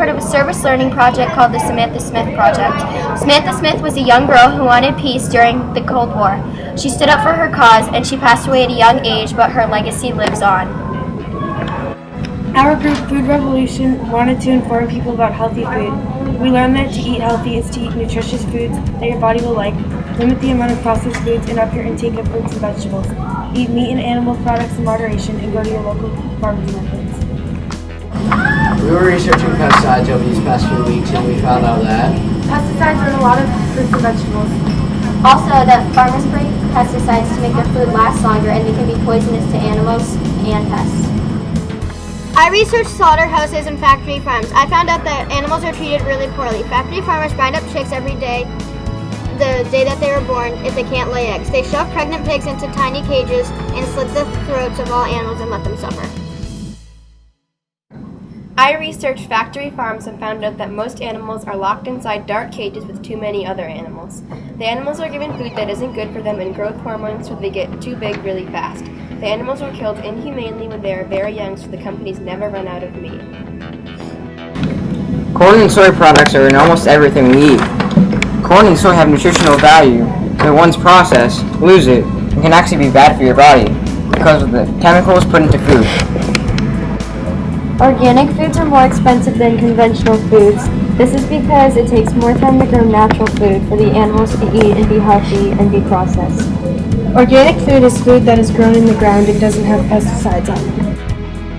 part of a service learning project called the Samantha Smith Project. Samantha Smith was a young girl who wanted peace during the Cold War. She stood up for her cause, and she passed away at a young age, but her legacy lives on. Our group, Food Revolution, wanted to inform people about healthy food. We learned that to eat healthy is to eat nutritious foods that your body will like, limit the amount of processed foods, and up your intake of fruits and vegetables. Eat meat and animal products in moderation, and go to your local farmers markets. We were researching pesticides over these past few weeks, and we found out that Pesticides are in a lot of fruits and vegetables. Also, that farmers spray pesticides to make their food last longer, and they can be poisonous to animals and pests. I researched slaughterhouses and factory farms. I found out that animals are treated really poorly. Factory farmers grind up chicks every day, the day that they were born, if they can't lay eggs. They shove pregnant pigs into tiny cages and slit the throats of all animals and let them suffer. I researched factory farms and found out that most animals are locked inside dark cages with too many other animals. The animals are given food that isn't good for them and growth hormones so they get too big really fast. The animals are killed inhumanely when they are very young so the companies never run out of meat. Corn and soy products are in almost everything we eat. Corn and soy have nutritional value, but once processed, lose it, and can actually be bad for your body because of the chemicals put into food. Organic foods are more expensive than conventional foods. This is because it takes more time to grow natural food for the animals to eat and be healthy and be processed. Organic food is food that is grown in the ground and doesn't have pesticides on it.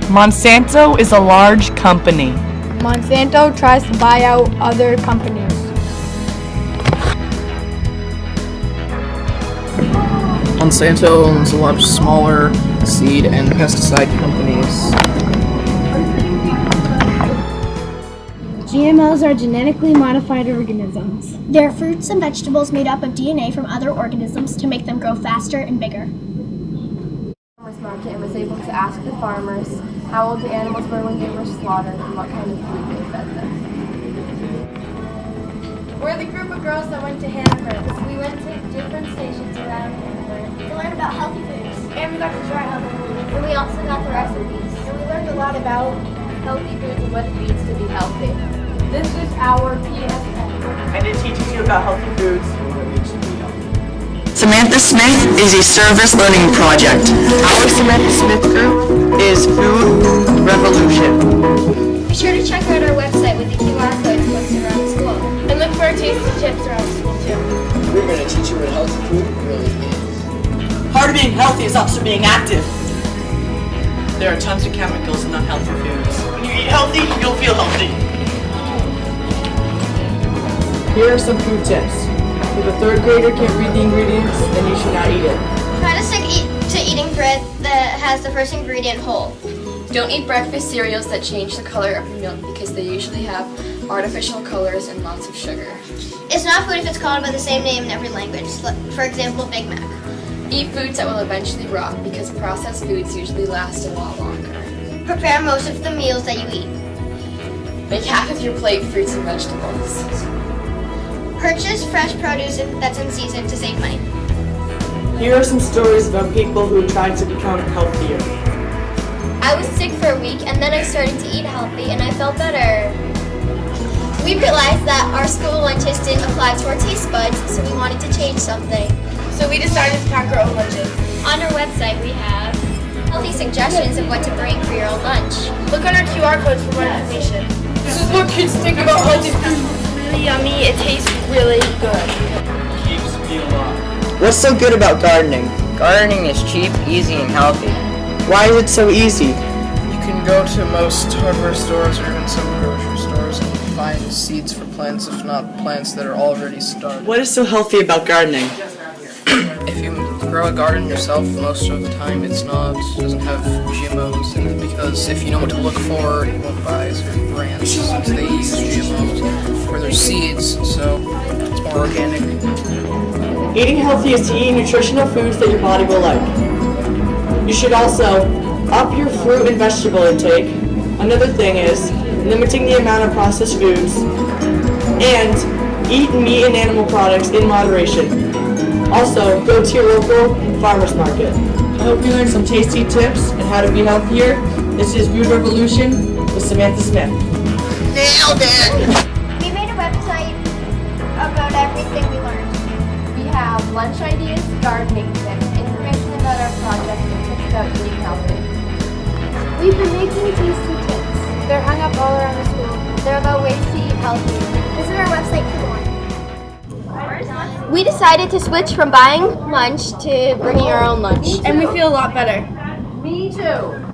Monsanto is a large company. Monsanto tries to buy out other companies. Monsanto owns a lot of smaller seed and pesticide companies. GMOs are genetically modified organisms. They're fruits and vegetables made up of DNA from other organisms to make them grow faster and bigger. Farmers market and was able to ask the farmers how old the animals were when they were slaughtered and what kind of food they fed them. We're the group of girls that went to Hannaford's. We went to different stations around Hannaford To learn about healthy foods. and we got to try healthy foods. And we also got the recipes. And we learned a lot about healthy foods and what it means to be healthy. This is our PSN. And it teaches you about healthy foods. Samantha Smith is a service learning project. Our Samantha Smith group is Food Revolution. Be sure to check out our website with the QR codes posted around the school. And look for our tasty chips around school too. We're going to teach you what healthy food really is. Part of being healthy is also being active. There are tons of chemicals in unhealthy foods. When you eat healthy, you'll feel healthy. Here are some food tips. If a third grader can't read the ingredients, then you should not eat it. Try to stick to eating bread that has the first ingredient whole. Don't eat breakfast cereals that change the color of the milk because they usually have artificial colors and lots of sugar. It's not food if it's called by the same name in every language. For example, Big Mac. Eat foods that will eventually rot because processed foods usually last a lot longer. Prepare most of the meals that you eat. Make half of your plate fruits and vegetables. Purchase fresh produce that's in season to save money. Here are some stories about people who tried to become healthier. I was sick for a week and then I started to eat healthy and I felt better. We realized that our school lunches didn't apply to our taste buds, so we wanted to change something. So we decided to pack our own lunches. On our website we have healthy suggestions of what to bring for your own lunch. Look on our QR codes for more information. This is what kids think about healthy food. Really yummy. It tastes really good. Keeps me alive. What's so good about gardening? Gardening is cheap, easy, and healthy. Why is it so easy? You can go to most hardware stores or even some grocery stores and find seeds for plants, if not plants that are already started. What is so healthy about gardening? If you grow a garden yourself, most of the time doesn't have GMOs in it, because if you know what to look for, you won't buy certain brands since they use GMOs for their seeds, so it's more organic. Eating healthy is to eat nutritional foods that your body will like. You should also up your fruit and vegetable intake. Another thing is limiting the amount of processed foods, and eat meat and animal products in moderation. Also, go to your local farmers market. I hope you learned some tasty tips on how to be healthier. This is Food Revolution with Samantha Smith. nailed it! We made a website about everything we learned. We have lunch ideas, gardening tips, information about our project, and tips about eating healthy. We've been making tasty tips. They're hung up all around the school. They're about ways to eat healthy. Visit our website for more. We decided to switch from buying lunch to bringing our own lunch. And we feel a lot better. Me too.